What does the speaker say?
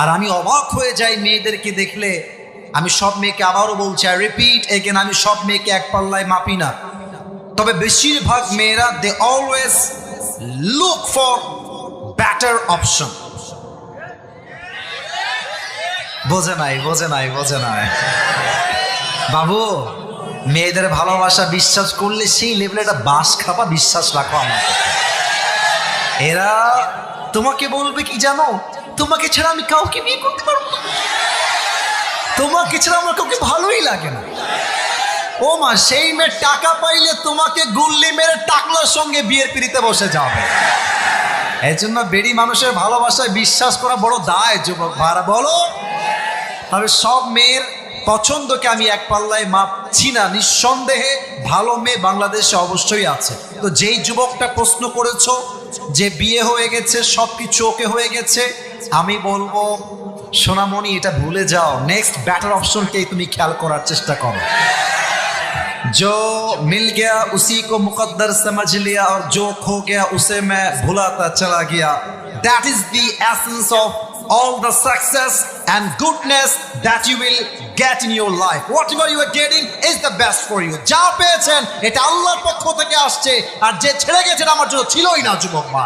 আর আমি অবাক হয়ে যাই মেয়েদেরকে দেখলে। আমি সব মেয়েকে আবারও বলছি, আই রিপিট এগেন, আমি সব মেয়েকে এক পাল্লায় মাপি না, তবে বেশিরভাগ মেয়েরা they always look for better option. বোঝে নাই বাবু, মেয়েদের ভালোবাসা বিশ্বাস করলে সেই লেভেলে একটা বাস খাপা বিশ্বাস রাখো আমার। এরা তোমাকে বলবে কি জানো, তোমাকে ছাড়া আমি কাউকে বিয়ে করতে পারবো না, তোমাকে ছাড়া আমার কাউকে ভালোই লাগে না। ও মা, সেই মেয়ে টাকা পাইলে তোমাকে গুল্লি মেরে টাকলার সঙ্গে বিয়ের পিড়িতে বসে যাবে। এই জন্য বেড়ি মানুষের ভালোবাসায় বিশ্বাস করা বড় দায় যুবক ভাড়া, বলো। তবে সব মেয়ের পছন্দকে আমি এক পাল্লায় মাপছি না। নিঃসন্দেহে ভালো মেয়ে বাংলাদেশে অবশ্যই আছে। তো যেই যুবকটা প্রশ্ন করেছো যে বিয়ে হয়ে গেছে, সব কিছু ওকে হয়ে গেছে, আমি বলবো সোনামণি, এটা ভুলে যাও। নেক্সট বেটার অপশনকেই তুমি খেয়াল করার চেষ্টা করো। जो मिल गया उसी को मुकद्दर समझ लिया और जो खो गया उसे मैं भुलाता चला गया। That is the essence of all the success and goodness that you will get in your life. Whatever you are getting is the best for you. যা পেয়েছেন এটা আল্লাহর পক্ষ থেকে আসছে, আর যে ছেড়ে গেছেন আমার জন্য ছিলই না যুবক মা।